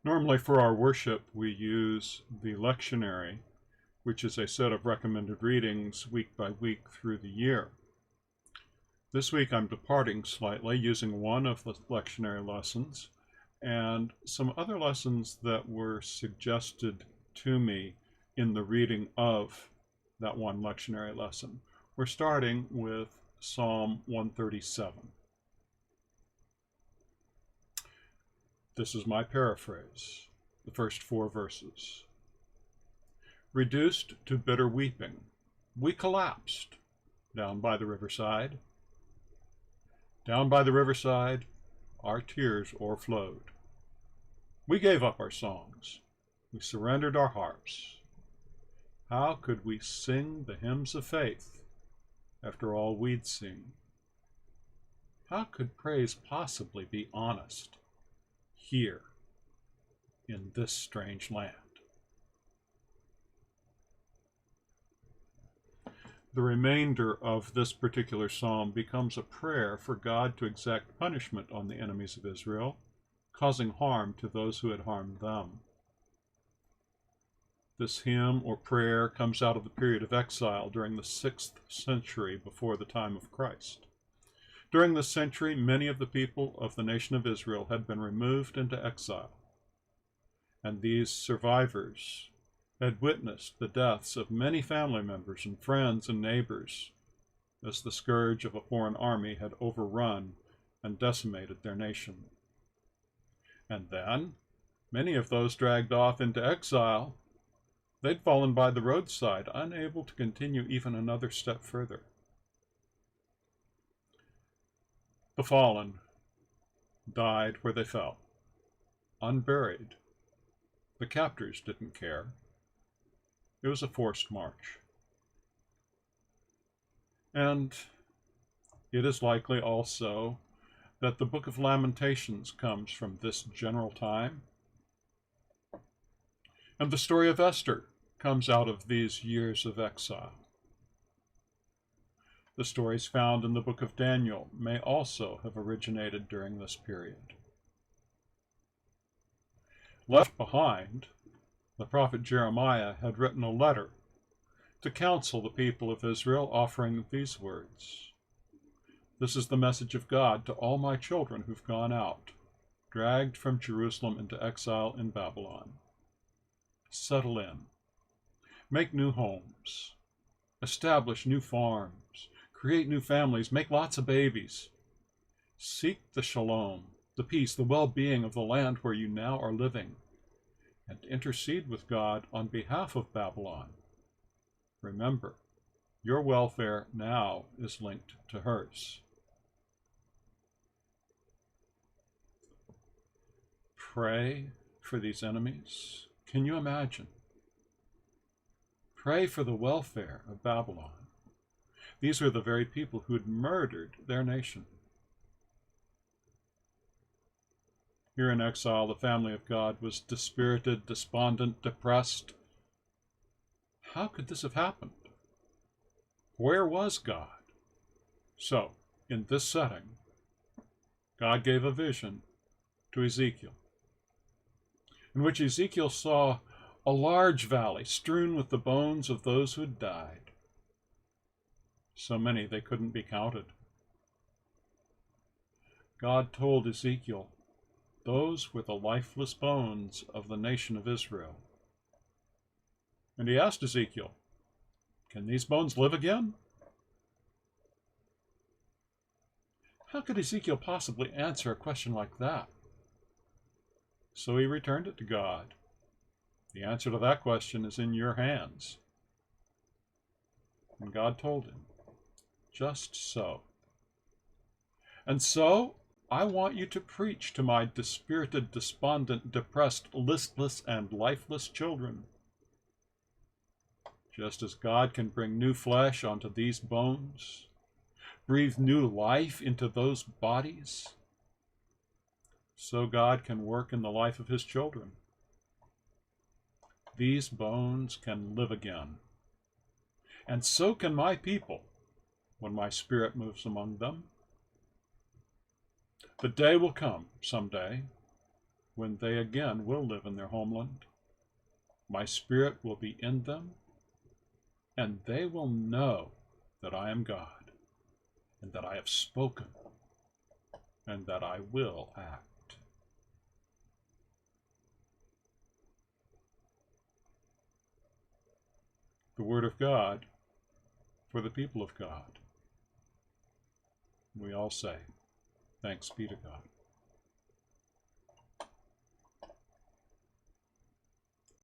Normally for our worship, we use the Lectionary, which is a set of recommended readings week by week through the year. This week I'm departing slightly, using one of the lectionary lessons and some other lessons that were suggested to me in the reading of that one lectionary lesson. We're starting with Psalm 137. This is my paraphrase, the first 4 verses. Reduced to bitter weeping, we collapsed down by the riverside. Down by the riverside, our tears o'erflowed. We gave up our songs. We surrendered our harps. How could we sing the hymns of faith after all we'd seen? How could praise possibly be honest here in this strange land? The remainder of this particular psalm becomes a prayer for God to exact punishment on the enemies of Israel, causing harm to those who had harmed them. This hymn or prayer comes out of the period of exile during the 6th century before the time of Christ. During this century, many of the people of the nation of Israel had been removed into exile, and these survivors had witnessed the deaths of many family members and friends and neighbors as the scourge of a foreign army had overrun and decimated their nation. And then, many of those dragged off into exile, they'd fallen by the roadside, unable to continue even another step further. The fallen died where they fell, unburied. The captors didn't care. It was a forced march. And it is likely also that the book of Lamentations comes from this general time. And the story of Esther comes out of these years of exile. The stories found in the book of Daniel may also have originated during this period. Left behind, the prophet Jeremiah had written a letter to counsel the people of Israel, offering these words. This is the message of God to all my children who've gone out, dragged from Jerusalem into exile in Babylon. Settle in, make new homes, establish new farms, create new families, make lots of babies. Seek the shalom, the peace, the well-being of the land where you now are living, and intercede with God on behalf of Babylon. Remember, your welfare now is linked to hers. Pray for these enemies. Can you imagine? Pray for the welfare of Babylon. These were the very people who had murdered their nation. Here in exile, the family of God was dispirited, despondent, depressed. How could this have happened? Where was God? So, in this setting, God gave a vision to Ezekiel, in which Ezekiel saw a large valley strewn with the bones of those who had died. So many they couldn't be counted. God told Ezekiel, those were the lifeless bones of the nation of Israel. And he asked Ezekiel, can these bones live again? How could Ezekiel possibly answer a question like that? So he returned it to God. The answer to that question is in your hands. And God told him, just so. And so, I want you to preach to my dispirited, despondent, depressed, listless, and lifeless children. Just as God can bring new flesh onto these bones, breathe new life into those bodies, so God can work in the life of his children. These bones can live again. And so can my people when my spirit moves among them. The day will come someday when they again will live in their homeland. My Spirit will be in them, and they will know that I am God, and that I have spoken, and that I will act. The Word of God for the people of God. We all say, thanks be to God.